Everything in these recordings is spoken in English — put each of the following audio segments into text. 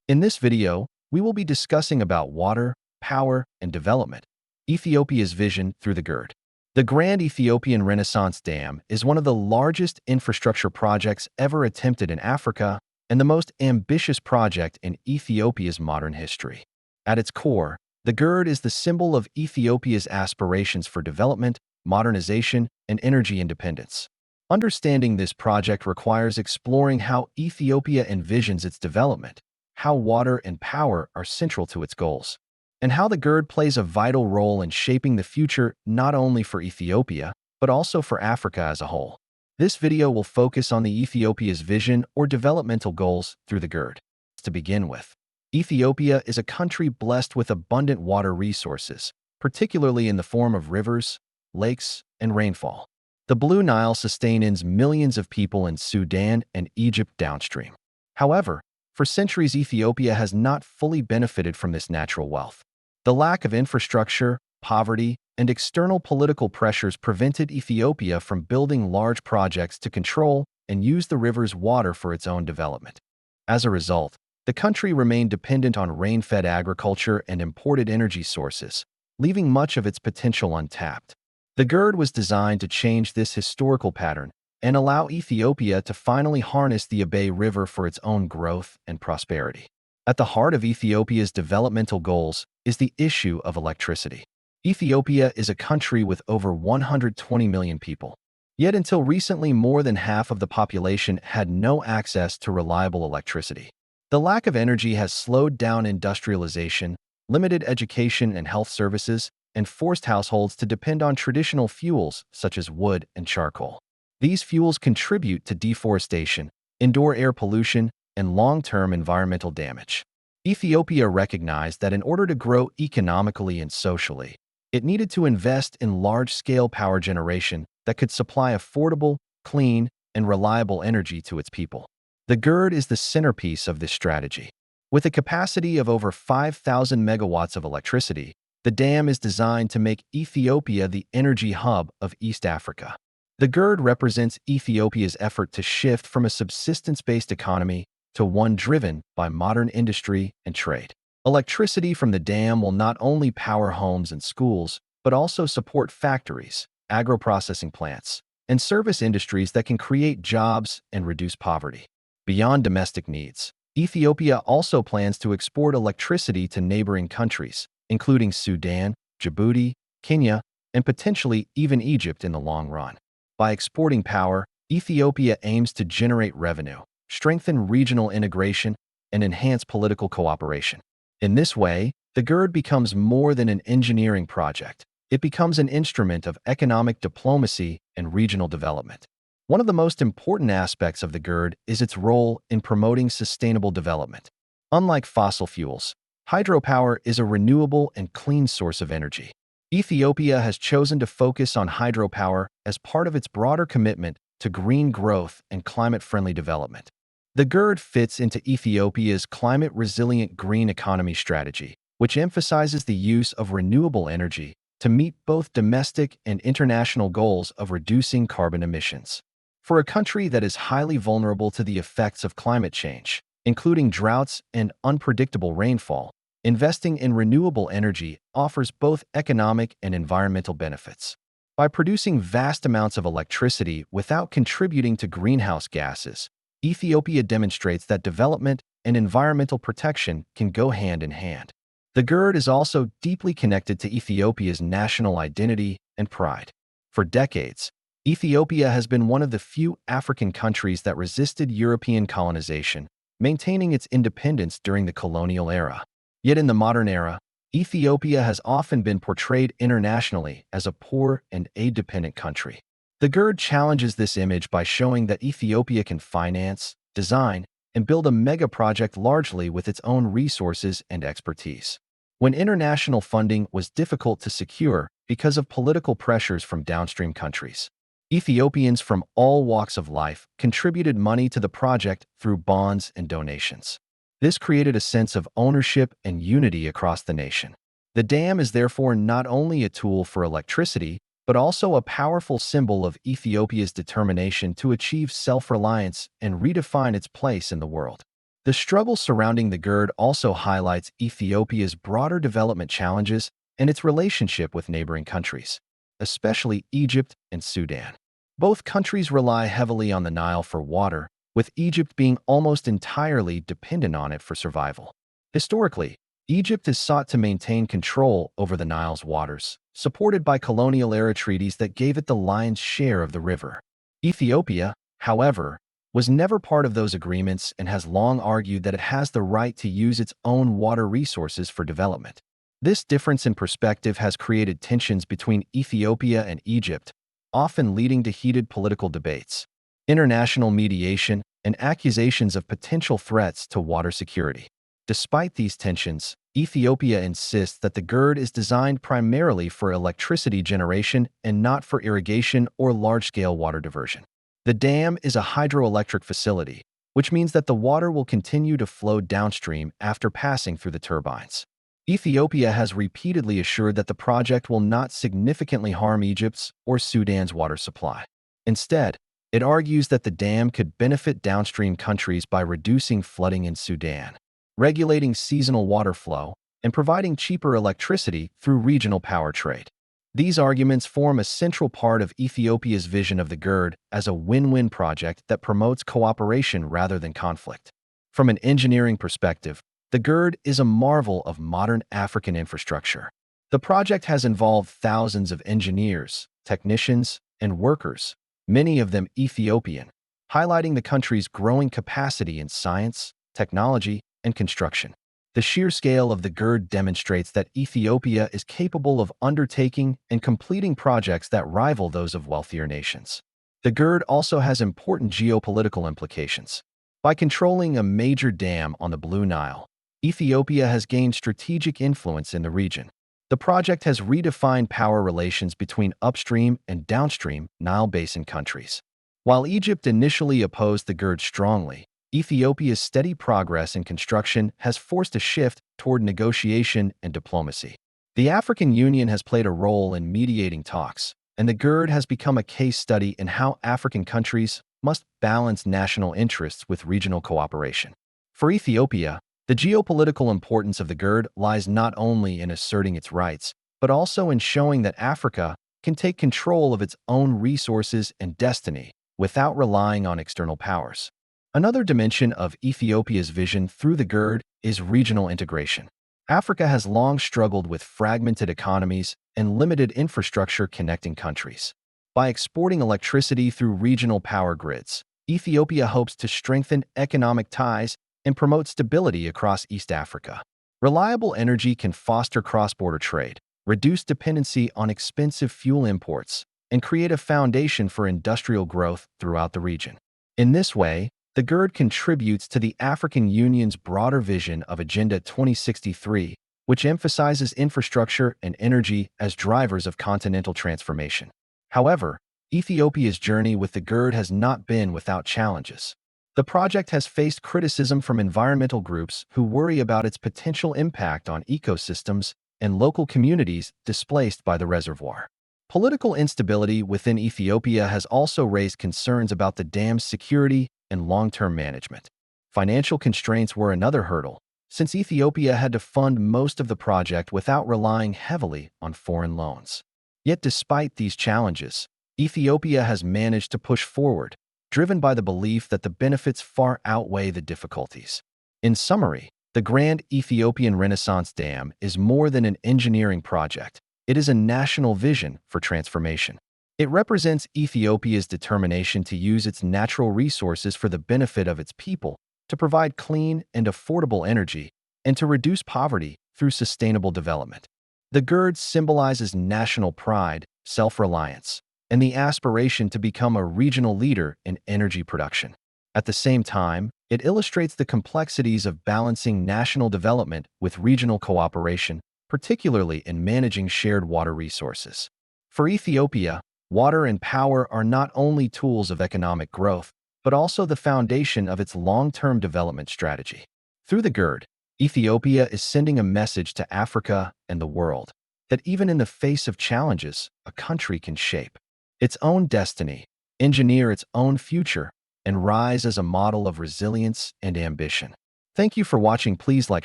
In this video, we will be discussing about water, power, and development, Ethiopia's vision through the GERD. The Grand Ethiopian Renaissance Dam is one of the largest infrastructure projects ever attempted in Africa and the most ambitious project in Ethiopia's modern history. At its core, the GERD is the symbol of Ethiopia's aspirations for development, modernization, and energy independence. Understanding this project requires exploring how Ethiopia envisions its development, how water and power are central to its goals, and how the GERD plays a vital role in shaping the future not only for Ethiopia, but also for Africa as a whole. This video will focus on the Ethiopia's vision or developmental goals through the GERD. To begin with, Ethiopia is a country blessed with abundant water resources, particularly in the form of rivers, lakes, and rainfall. The Blue Nile sustains millions of people in Sudan and Egypt downstream. However, for centuries, Ethiopia has not fully benefited from this natural wealth. The lack of infrastructure, poverty, and external political pressures prevented Ethiopia from building large projects to control and use the river's water for its own development. As a result, the country remained dependent on rain-fed agriculture and imported energy sources, leaving much of its potential untapped. The GERD was designed to change this historical pattern and allow Ethiopia to finally harness the Abyei River for its own growth and prosperity. At the heart of Ethiopia's developmental goals is the issue of electricity. Ethiopia is a country with over 120 million people. Yet until recently, more than half of the population had no access to reliable electricity. The lack of energy has slowed down industrialization, limited education and health services, and forced households to depend on traditional fuels such as wood and charcoal. These fuels contribute to deforestation, indoor air pollution, and long-term environmental damage. Ethiopia recognized that in order to grow economically and socially, it needed to invest in large-scale power generation that could supply affordable, clean, and reliable energy to its people. The GERD is the centerpiece of this strategy. With a capacity of over 5,000 megawatts of electricity, the dam is designed to make Ethiopia the energy hub of East Africa. The GERD represents Ethiopia's effort to shift from a subsistence-based economy to one driven by modern industry and trade. Electricity from the dam will not only power homes and schools, but also support factories, agro-processing plants, and service industries that can create jobs and reduce poverty. Beyond domestic needs, Ethiopia also plans to export electricity to neighboring countries, including Sudan, Djibouti, Kenya, and potentially even Egypt in the long run. By exporting power, Ethiopia aims to generate revenue, strengthen regional integration, and enhance political cooperation. In this way, the GERD becomes more than an engineering project. It becomes an instrument of economic diplomacy and regional development. One of the most important aspects of the GERD is its role in promoting sustainable development. Unlike fossil fuels, hydropower is a renewable and clean source of energy. Ethiopia has chosen to focus on hydropower as part of its broader commitment to green growth and climate-friendly development. The GERD fits into Ethiopia's climate-resilient green economy strategy, which emphasizes the use of renewable energy to meet both domestic and international goals of reducing carbon emissions. For a country that is highly vulnerable to the effects of climate change, including droughts and unpredictable rainfall, investing in renewable energy offers both economic and environmental benefits. By producing vast amounts of electricity without contributing to greenhouse gases, Ethiopia demonstrates that development and environmental protection can go hand in hand. The GERD is also deeply connected to Ethiopia's national identity and pride. For decades, Ethiopia has been one of the few African countries that resisted European colonization, maintaining its independence during the colonial era. Yet in the modern era, Ethiopia has often been portrayed internationally as a poor and aid-dependent country. The GERD challenges this image by showing that Ethiopia can finance, design, and build a mega-project largely with its own resources and expertise. When international funding was difficult to secure because of political pressures from downstream countries, Ethiopians from all walks of life contributed money to the project through bonds and donations. This created a sense of ownership and unity across the nation. The dam is therefore not only a tool for electricity, but also a powerful symbol of Ethiopia's determination to achieve self-reliance and redefine its place in the world. The struggle surrounding the GERD also highlights Ethiopia's broader development challenges and its relationship with neighboring countries, especially Egypt and Sudan. Both countries rely heavily on the Nile for water, with Egypt being almost entirely dependent on it for survival. Historically, Egypt has sought to maintain control over the Nile's waters, supported by colonial-era treaties that gave it the lion's share of the river. Ethiopia, however, was never part of those agreements and has long argued that it has the right to use its own water resources for development. This difference in perspective has created tensions between Ethiopia and Egypt, often leading to heated political debates, international mediation, and accusations of potential threats to water security. Despite these tensions, Ethiopia insists that the GERD is designed primarily for electricity generation and not for irrigation or large-scale water diversion. The dam is a hydroelectric facility, which means that the water will continue to flow downstream after passing through the turbines. Ethiopia has repeatedly assured that the project will not significantly harm Egypt's or Sudan's water supply. Instead, it argues that the dam could benefit downstream countries by reducing flooding in Sudan, regulating seasonal water flow, and providing cheaper electricity through regional power trade. These arguments form a central part of Ethiopia's vision of the GERD as a win-win project that promotes cooperation rather than conflict. From an engineering perspective, the GERD is a marvel of modern African infrastructure. The project has involved thousands of engineers, technicians, and workers, many of them Ethiopian, highlighting the country's growing capacity in science, technology, and construction. The sheer scale of the GERD demonstrates that Ethiopia is capable of undertaking and completing projects that rival those of wealthier nations. The GERD also has important geopolitical implications. By controlling a major dam on the Blue Nile, Ethiopia has gained strategic influence in the region. The project has redefined power relations between upstream and downstream Nile Basin countries. While Egypt initially opposed the GERD strongly, Ethiopia's steady progress in construction has forced a shift toward negotiation and diplomacy. The African Union has played a role in mediating talks, and the GERD has become a case study in how African countries must balance national interests with regional cooperation. For Ethiopia, the geopolitical importance of the GERD lies not only in asserting its rights, but also in showing that Africa can take control of its own resources and destiny without relying on external powers. Another dimension of Ethiopia's vision through the GERD is regional integration. Africa has long struggled with fragmented economies and limited infrastructure connecting countries. By exporting electricity through regional power grids, Ethiopia hopes to strengthen economic ties and promote stability across East Africa. Reliable energy can foster cross-border trade, reduce dependency on expensive fuel imports, and create a foundation for industrial growth throughout the region. In this way, the GERD contributes to the African Union's broader vision of Agenda 2063, which emphasizes infrastructure and energy as drivers of continental transformation. However, Ethiopia's journey with the GERD has not been without challenges. The project has faced criticism from environmental groups who worry about its potential impact on ecosystems and local communities displaced by the reservoir. Political instability within Ethiopia has also raised concerns about the dam's security and long-term management. Financial constraints were another hurdle, since Ethiopia had to fund most of the project without relying heavily on foreign loans. Yet despite these challenges, Ethiopia has managed to push forward, driven by the belief that the benefits far outweigh the difficulties. In summary, the Grand Ethiopian Renaissance Dam is more than an engineering project. It is a national vision for transformation. It represents Ethiopia's determination to use its natural resources for the benefit of its people, to provide clean and affordable energy, and to reduce poverty through sustainable development. The GERD symbolizes national pride, self-reliance, and the aspiration to become a regional leader in energy production. At the same time, it illustrates the complexities of balancing national development with regional cooperation, particularly in managing shared water resources. For Ethiopia, water and power are not only tools of economic growth, but also the foundation of its long-term development strategy. Through the GERD, Ethiopia is sending a message to Africa and the world that even in the face of challenges, a country can shape its own destiny, engineer its own future, and rise as a model of resilience and ambition. Thank you for watching. Please like,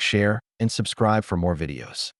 share, and subscribe for more videos.